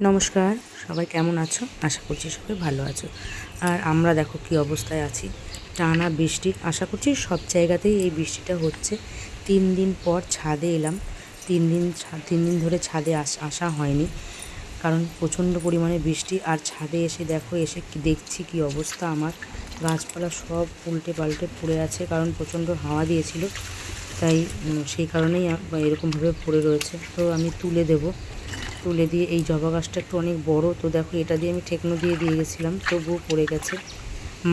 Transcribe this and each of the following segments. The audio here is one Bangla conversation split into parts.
নমস্কার, সবাই কেমন আছো? আশা করছি সবাই ভালো আছো। আর আমরা দেখো কী অবস্থায় আছি, টানা বৃষ্টি। আশা করছি সব জায়গাতেই এই বৃষ্টিটা হচ্ছে। 3 দিন পর ছাদে এলাম। 3 দিন ধরে ছাদে আসা হয়নি, কারণ প্রচণ্ড পরিমাণে বৃষ্টি। আর ছাদে এসে দেখো, এসে দেখছি কী অবস্থা আমার। গাছপালা সব উল্টে পাল্টে পড়ে আছে, কারণ প্রচণ্ড হাওয়া দিয়েছিল। তাই সেই কারণেই এরকমভাবে পড়ে রয়েছে। তো আমি তুলে দিয়ে, এই জবা গাছটা একটু অনেক বড়, তো দেখো এটা দিয়ে আমি ঠেকনো দিয়ে গেছিলাম, তবুও পড়ে গেছে।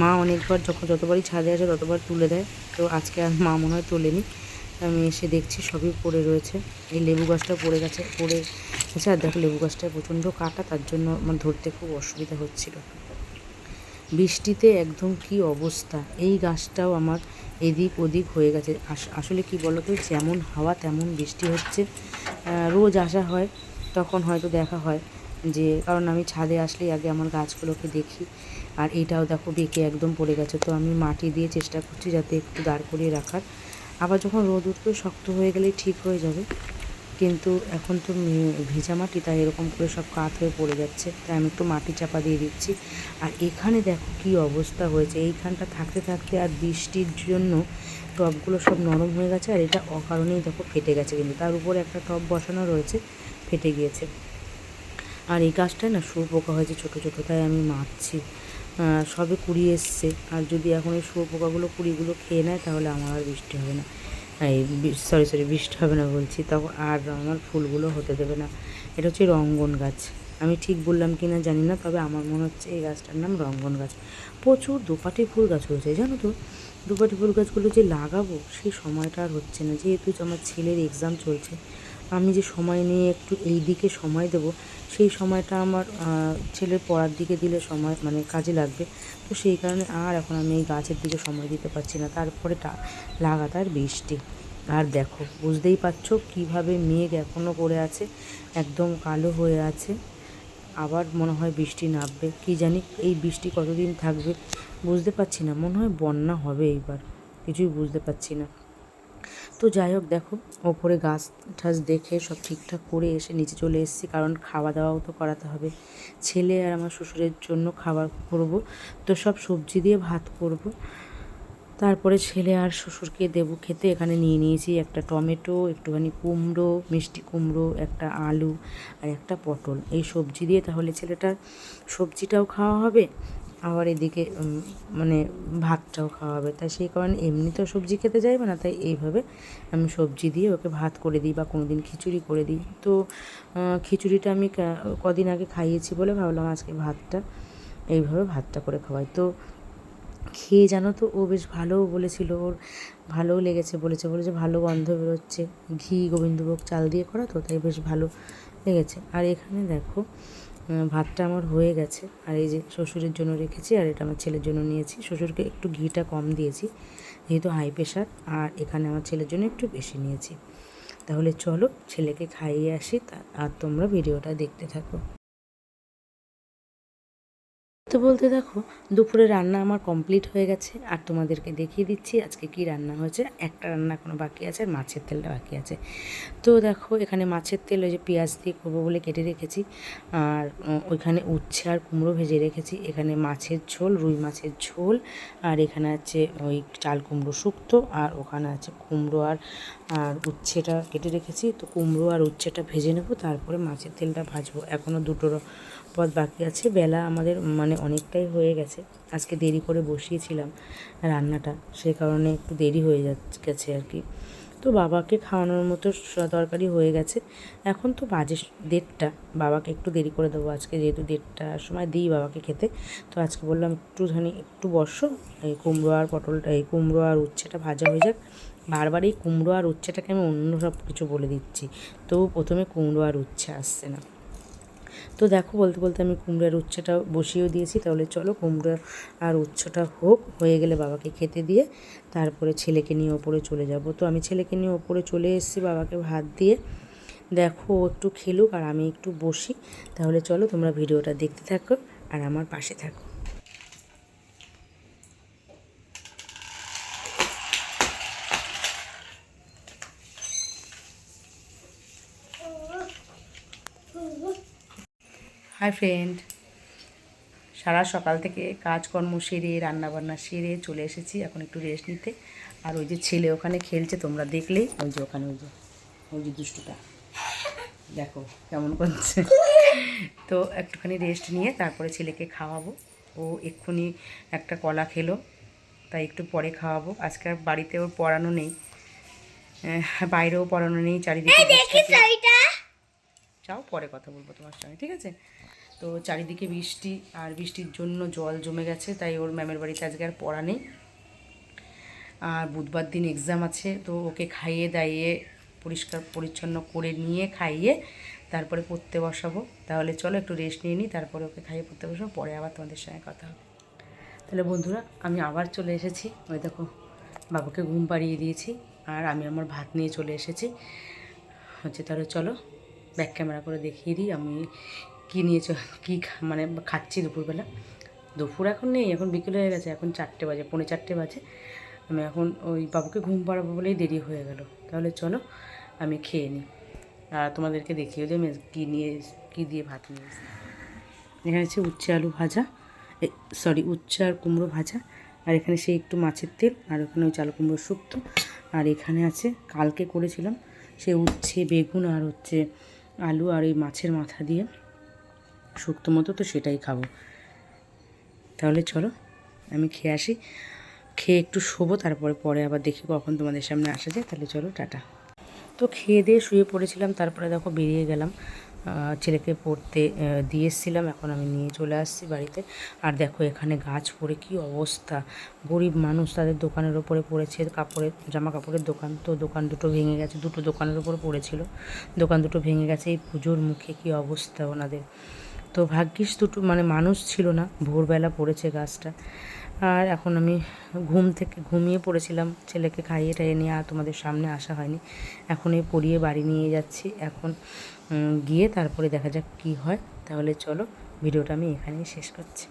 মা অনেকবার যতবারই ছাদে আসে ততবার তুলে দেয়, তো আজকে আর মা মনে হয় তোলেনি। আমি এসে দেখছি সবই পড়ে রয়েছে। এই লেবু গাছটা পড়ে গেছে। আর দেখো লেবু গাছটায় প্রচণ্ড কাটা, তার জন্য আমার ধরতে খুব অসুবিধা হচ্ছিল। বৃষ্টিতে একদম কি অবস্থা। এই গাছটাও আমার এদিক ওদিক হয়ে গেছে। আসলে কি বলো তো, যেমন হাওয়া তেমন বৃষ্টি হচ্ছে। রোজ আসা হয়, তখন হয়তো দেখা হয় যে, কারণ আমি ছাদে আসলেই আগে আমার গাছগুলোকে দেখি। আর এইটাও দেখো বেঁকে একদম পড়ে গেছে। তো আমি মাটি দিয়ে চেষ্টা করছি যাতে একটু দাঁড় করিয়ে রাখার। আবার যখন রোদ উঠবে শক্ত হয়ে গেলেই ঠিক হয়ে যাবে। কিন্তু এখন তো ভেজা মাটি, তাই এরকম করে সব কাত হয়ে পড়ে যাচ্ছে। তাই আমি একটু মাটি চাপা দিয়ে দিচ্ছি। আর এখানে দেখো কী অবস্থা হয়েছে, এইখানটা থাকতে থাকতে আর বৃষ্টির জন্য টবগুলো সব নরম হয়ে গেছে। আর এটা অকারণেই দেখো ফেটে গেছে, কিন্তু তার উপরে একটা টব বসানো রয়েছে, ফেটে গিয়েছে। আর এই গাছটায় না শুয়োপোকা হয়েছে ছোটো ছোটো, তাই আমি মারছি। সবে কুড়ি এসছে, আর যদি এখন এই শুয়োপোকাগুলো কুড়িগুলো খেয়ে নেয় তাহলে আমার আর বৃষ্টি হবে না। এই বৃষ্টি হবে না বলছি, তখন আর আমার ফুলগুলো হতে দেবে না। এটা হচ্ছে রঙ্গন গাছ। আমি ঠিক বললাম কি না জানি না, তবে আমার মনে হচ্ছে এই গাছটার নাম রঙ্গন গাছ। প্রচুর দোপাটি ফুল গাছ হয়েছে জানো তো। দোপাটি ফুল গাছগুলো যে লাগাবো সেই সময়টা আর হচ্ছে না, যেহেতু আমার ছেলের এক্সাম চলছে। আমি যে সময় নিয়ে একটু এই দিকে সময় দেব, সেই সময়টা আমার ছেলের পড়ার দিকে দিলে সময় মানে কাজে লাগবে। তো সেই কারণে আর এখন আমি এই গাছের দিকে সময় দিতে পারছি না। তারপরে লাগাতার বৃষ্টি। আর দেখো বুঝতেই পারছো কীভাবে মেঘ এখনও করে আছে, একদম কালো হয়ে আছে। আবার মনে হয় বৃষ্টি নামবে, কি জানি এই বৃষ্টি কতদিন থাকবে বুঝতে পারছি না। মনে হয় বন্যা হবে এইবার, কিছুই বুঝতে পারছি না। তো যাই হোক, দেখো ওপরে গাছ ঠাছ দেখে সব ঠিকঠাক করে এসে নিচে চলে এসেছি, কারণ খাওয়া দাওয়াও তো করাতে হবে। ছেলে আর আমার শ্বশুরের জন্য খাবার করব, তো সব সবজি দিয়ে ভাত করব। তারপরে ছেলে আর শ্বশুরকে দেবো খেতে। এখানে নিয়ে নিয়েছি একটা টমেটো, একটুখানি কুমড়ো, মিষ্টি কুমড়ো, একটা আলু আর একটা পটল। এই সবজি দিয়ে তাহলে ছেলেটার সবজিটাও খাওয়া হবে, আবার এদিকে মানে ভাতটাও খাওয়া হবে। তাই সেই কারণে এমনি তো সবজি খেতে চাইবে না, তাই এইভাবে আমি সবজি দিয়ে ওকে ভাত করে দিই, বা কোনো দিন খিচুড়ি করে দিই। তো খিচুড়িটা আমি কদিন আগে খাইয়েছি বলে ভাবলাম আজকে এইভাবে ভাতটা করে খাওয়াই। তো খেয়ে জানো তো, ও বেশ ভালোও বলেছিল, ওর ভালোও লেগেছে। বলেছে ভালো গন্ধ বেরোচ্ছে, ঘি গোবিন্দভোগ চাল দিয়ে করা তো, তাই বেশ ভালো লেগেছে। আর এখানে দেখো ভাতটা আমার হয়ে গেছে। আর এই যে শ্বশুরের জন্য রেখেছি, আর এটা আমার ছেলের জন্য নিয়েছি। শ্বশুরকে একটু ঘিটা কম দিয়েছি, যেহেতু হাই প্রেশার। আর এখানে আমার ছেলের জন্য একটু বেশি নিয়েছি। তাহলে চলো ছেলেকে খাইয়ে আসি, আর তোমরা ভিডিওটা দেখতে থাকো। তো বলতে দেখো দুপুরে রান্না আমার কমপ্লিট হয়ে গেছে, আর তোমাদেরকে দেখিয়ে দিচ্ছি আজকে কি রান্না হয়েছে। একটা রান্না এখনো বাকি আছে, আর মাছের তেলটা বাকি আছে। তো দেখো এখানে মাছের তেল ওই যে পেঁয়াজ দিয়ে করবো বলে কেটে রেখেছি, আর ওইখানে উচ্ছে আর কুমড়ো ভেজে রেখেছি। এখানে মাছের ঝোল, রুই মাছের ঝোল, আর এখানে আছে ওই চাল কুমড়ো শুক্তো, আর ওখানে আছে কুমড়ো আর উচ্ছেটা কেটে রেখেছি। তো কুমড়ো আর উচ্ছেটা ভেজে নেবো, তারপরে মাছের তেলটা ভাজবো। এখনও দুটোর পদ বাকি আছে। বেলা আমাদের মানে অনেকটাই হয়ে গেছে, আজকে দেরি করে বসিয়েছিলাম রান্নাটা, সে কারণে একটু দেরি হয়ে গেছে আর কি। তো বাবাকে খাওয়ানোর মতো তরকারি হয়ে গেছে। এখন তো বাজে 1:30, বাবাকে একটু দেরি করে দেবো আজকে, যেহেতু 1:30টার সময় দিই বাবাকে খেতে। তো আজকে বললাম একটু বসো, এই কুমড়ো আর পটলটা, এই কুমড়ো আর উচ্ছেটা ভাজা হয়ে যাক। বারবার এই কুমড়ো আর উচ্ছেটাকে আমি অন্য সব কিছু বলে দিচ্ছি, তো প্রথমে কুমড়ো আর উচ্ছে আসছে না। তো দেখো বলতে বলতে আমি কুমড়ো আর উচ্ছেটা বসিয়েও দিয়েছি। তাহলে চলো কুমড়ো আর উচ্ছেটা হয়ে গেলে বাবাকে খেতে দিয়ে তারপরে ছেলেকে নিয়ে ওপরে চলে যাব। তো আমি ছেলেকে নিয়ে ওপরে চলে এসেছি বাবাকে ভাত দিয়ে। দেখো ও একটু খেলুক আর আমি একটু বসি। তাহলে চলো তোমরা ভিডিওটা দেখতে থাকো আর আমার পাশে থাকো। হাই ফ্রেন্ড, সারা সকাল থেকে কাজকর্ম সেরে রান্নাবান্না সেরে চলে এসেছি এখন একটু রেস্ট নিতে। আর ওই যে ছেলে ওখানে খেলছে, তোমরা দেখলেই, ওই যে ওখানে ওই যে দুষ্টুটা দেখো কেমন করছে। তো একটুখানি রেস্ট নিয়ে তারপরে ছেলেকে খাওয়াবো। ও এক্ষুনি একটা কলা খেলো, তাই একটু পরে খাওয়াবো। আজকে আর বাড়িতে ওর পড়ানো নেই, বাইরেও পড়ানো নেই, চারিদিকে চাও পরে কথা বলবো তোমার সঙ্গে, ঠিক আছে? তো চারিদিকে বৃষ্টি, আর বৃষ্টির জন্য জল জমে গেছে, তাই ওর ম্যামের বাড়িতে আজকে আর পড়া নেই। আর বুধবার দিন এক্সাম আছে, তো ওকে খাইয়ে দাইয়ে পরিষ্কার পরিচ্ছন্ন করে নিয়ে খাইয়ে তারপরে পড়তে বসাবো। তাহলে চলো একটু রেস্ট নিয়ে নিই, তারপরে ওকে খাইয়ে পড়তে বসাবো, পরে আবার তোমাদের সঙ্গে কথা হবে। তাহলে বন্ধুরা, আমি আবার চলে এসেছি। ওই দেখো বাবুকে ঘুম পাড়িয়ে দিয়েছি, আর আমি আমার ভাত নিয়ে চলে এসেছি হচ্ছে। তাহলে চলো ব্যাক ক্যামেরা করে দেখিয়ে দিই আমি কী নিয়ে মানে খাচ্ছি দুপুরবেলা। দুপুর এখন নেই, এখন বিকেল হয়ে গেছে, এখন 4টে বাজে, 4:45 বাজে। আমি এখন ওই বাবুকে ঘুম পাড়াবো বলেই দেরি হয়ে গেল। তাহলে চলো আমি খেয়ে নিই, আর তোমাদেরকে দেখিয়ে যে আমি কী দিয়ে ভাত নিয়ে এসেছি। এখানে হচ্ছে উচ্ছে আলু ভাজা, উচ্ছে আর কুমড়ো ভাজা, আর এখানে সেই একটু মাছের তেল, আর ওখানে ওই চাল কুমড়ো শুক্তো, আর এখানে আছে কালকে করেছিলাম সে উচ্ছে বেগুন আর হচ্ছে আলু আর এই মাছের মাথা দিয়ে শুক্তো মতো, তো সেটাই খাবো। তাহলে চলো আমি খেয়ে আসি, খেয়ে একটু শোবো, তারপরে আবার দেখি কখন তোমাদের সামনে আসা যায়। তাহলে চলো টাটা। তো খেয়ে দিয়ে শুয়ে পড়েছিলাম, তারপরে দেখো বেরিয়ে গেলাম, ছেলেকে পড়তে দিয়ে এসেছিলাম, এখন আমি নিয়ে চলে আসছি বাড়িতে। আর দেখো এখানে গাছ পড়ে কী অবস্থা, গরিব মানুষ তাদের দোকানের ওপরে পড়েছে, জামা কাপড়ের দোকান, তো দোকান দুটো ভেঙে গেছে, দুটো দোকানের ওপরে পড়েছিল, দোকান দুটো ভেঙে গেছে এই পুজোর মুখে, কী অবস্থা ওনাদের। তো ভাগ্যিস দুটো মানে মানুষ ছিল না, ভোরবেলা পড়েছে গাছটা। আর এখন আমি ঘুম থেকে ঘুমিয়ে পড়েছিলাম, ছেলেকে খাইয়ে টাইয়ে নিয়ে আর তোমাদের সামনে আসা হয়নি। এখন এই পড়িয়ে বাড়ি নিয়ে যাচ্ছি, এখন গিয়ে তারপরে দেখা যাক কী হয়। তাহলে চলো ভিডিওটা আমি এখানেই শেষ করছি।